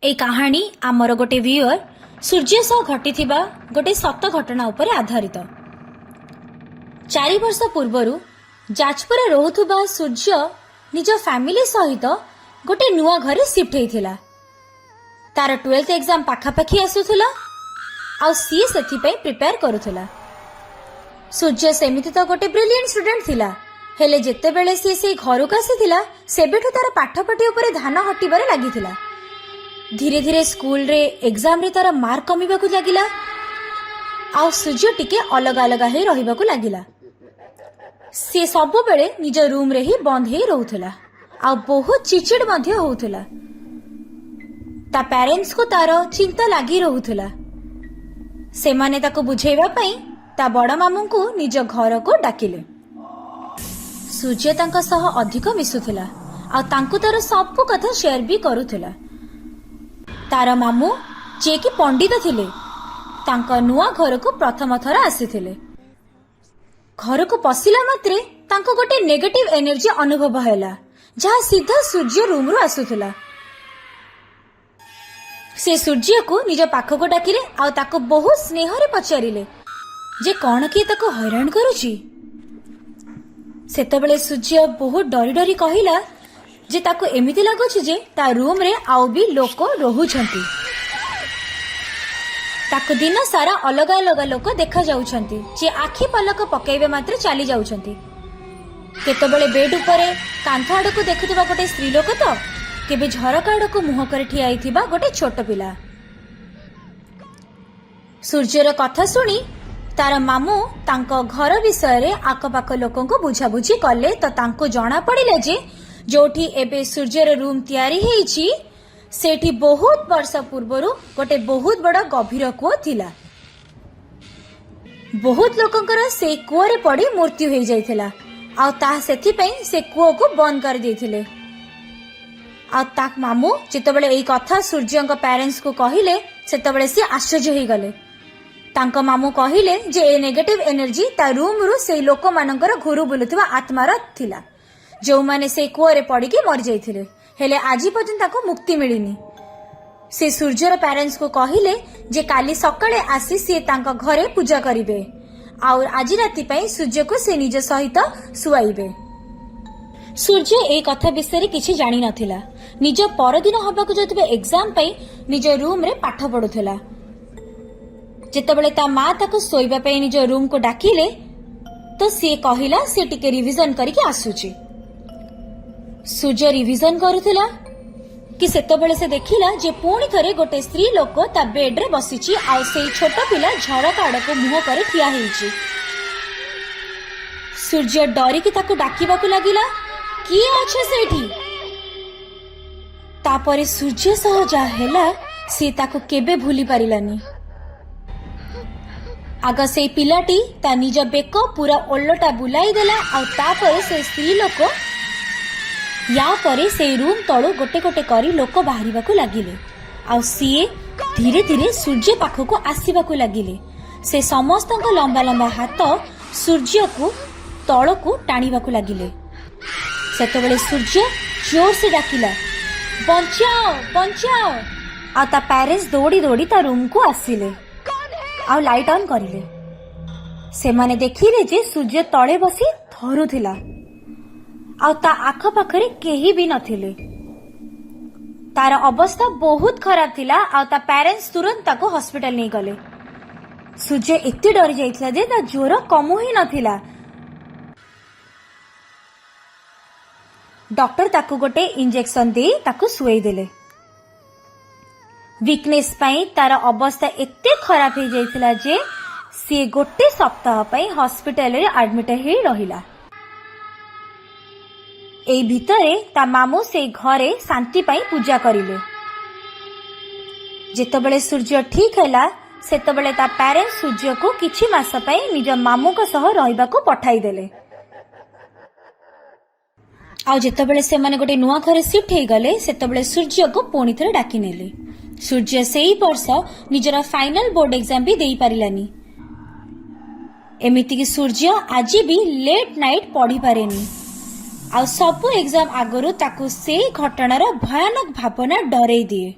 ए कहानी आमर गोटे व्यूअर सूर्य सह घटी गोटे सत घटना उपर आधारित। 4 वर्ष पूर्वर जाजपुर रोहुथुबा सूर्य निज फैमिली सहित गोटे नुआ घरे शिफ्ट होइथिला। तार 12th एग्जाम पाखापाखि आसुथिला आ सी सेथिपई प्रिपेयर करुथिला। सूर्य सेमिति तो गोटे ब्रिलियंट स्टूडेंट थिला, हेले जेतेबेले सी घर को आसीथिला सेबेठु तार पाठपाठी उपरे ध्यान हटिबारे लागिथिला। धीरे धीरे स्कूल रे एग्जाम रे तार मार्क कमिबा को लागिला आ सूर्य टिके अलग अलग हे रहिबा को लागिला। से सब बेले निज रूम रे ही बंद हे रहउथला आ बहुत चिचिड मध्ये होउथला। ता पेरेंट्स को तार चिंता लागी रहउथला। से माने ताको बुझेबा पई ता बड़ मामू को निज घर को डाकिले। सूर्य तांका सह अधिक मिसुथला आ तांको तार सब कथा शेयर भी करूथला। तार मामू जे कि पंडित थिले तांका नुआ घर को प्रथम थर आसीथिले। घर को पसिला मात्रे तांको गोटे नेगेटिव एनर्जी अनुभव हैला जहा सीधा सूर्य रूम रो आसुथला। से सूर्य को निज पाख को डाकिले आ ताको बहुत स्नेह रे पचारिले जे कोन कि ताको हैरान करूची। सेतबेले सूर्य बहुत डरी डरी कहिला जे ताको एमिति लागुछि जे ता रूम रे आउ भी लोक रहुछंती। ताको दिन सारा अलग अलग लोक देखा जाउछंती जे आखि पलक पकेइबे मात्र चली जाउछंती। केतबेले बेड उपरे कांथा आड़ को देखुथिबा गोटे स्त्री लोक तो केबे झरका आड़ को मुह करे ठिया आइथिबा गोटे छोट पिला। सूर्यर कथा सुनी तार मामू तांको घर विषय रे आकपाक लोकन को बुझाबुझी कले तो तांको जणा पड़िले जे जोठी एबे सूर्यर रूम तैयारी हेइची सेठी बहुत वर्ष पूर्वरु गोटे बहुत बड़ा गभीर कुआ थिला। बहुत लोकंकर से कुआ रे पड़ी मृत्यु हो जाइथिला आ ता सेथि पई से कुआ को बंद कर देथिले। आ ता मामू जेतबेले एई कथा सूर्यंक पेरेंट्स को कहिले सेतबेले से आश्चर्य हो गले। तांको मामू कहिले जे ए नेगेटिव एनर्जी ता रूम रु से लोक मानकर घुरु बुलुथिबा आत्मार थिला जो माने से कुआरे पड़ी के मर जाइथिले, हेले आजी पर्यंत ताको मुक्ति मिलिनी। से सूर्यर पेरेंट्स को कहिले जे काली सकाळे आसी से तांका घरे पूजा करिवे और आज राति पई सूर्य को से निज सहित सुआइबे। सूर्य ए कथा विषय किछि जानि नथिला। निज परदिन हबाकु जतबे एग्जाम पई निज रूम रे पाठ पढुथला। जेतबेले ता मां ताको सोइबा पई निज रूम को डाकिले तो से कहिला से टिके रिविजन करके आसुची। सूर्य रिविजन करुथिला कि सेतबेले से देखिला जे पुणी थरे गोटे स्त्री लोक ता बेड रे बसिची आ सेई छोट पिला झरका आड़ को मुह करे ठिया हेइची। सूर्य डरी कि ताको डाकिबा को लागिला किए अछि सेठी। तापरे सूर्य सह जा हेला से ताको केबे भूली पारिलानी। आगा से पिलाटी ता निज बेक पूरा ओल्लोटा बुलाई देला आ तापरे से स्त्री लोक या परे से रूम तळो गोटे गोटे करी लोक बाहरिबा को लागिले आ सीए धीरे धीरे सूर्य पाख को आसीबा को लागिले। से समस्त लंबा लंबा हाथ सूर्य को तळ को टाणीबा को लागिले। सेतबेले सूर्य जोर से डाकिला बंचाओ बंचाओ आ ता पेरेंट्स दौड़ी दौड़ी ता रूम को आसिले आ लाइट ऑन करिले। से माने देखिले जे सूर्य तळे बसी थरुथिला आ ता आख पाखरे केही भी नथिले। तार अवस्था बहुत खराब थिला आ ता पेरेंट्स तुरंत ताको हॉस्पिटल नहीं गले। सूर्य एते डरी जाइथिला जे ता ज्वर कमु ही नथिला। डॉक्टर ताको गोटे इंजेक्शन दे ताको सुई देले। वीकनेस पई तार अवस्था एते खराब हो जाइथिला जे से गोटे सप्ताह पई हॉस्पिटल रे एडमिट हे रहिला। ए भितरे ता मामू से घरे शांति पाई पूजा करिले। जेतबेले सूर्य ठीक हैला सेतबेले ता पेरेंट्स सूर्य को किछि मास पाई निज मामू को सह रहिबा को पठाई देले। आ जेतबेले से माने गोटे नुआ घरे शिफ्ट हे गले सेतबेले सूर्य को पुणी थरे डाकी नेले। सूर्य सेई वर्ष निजरा फाइनल बोर्ड एग्जाम भी देई पारिलानी। एमिति कि सूर्य आज भी लेट नाइट पढ़ी पारेनी आ सब एग्जाम आगरू ताकू से घटनार भयानक भावना डरे दिए।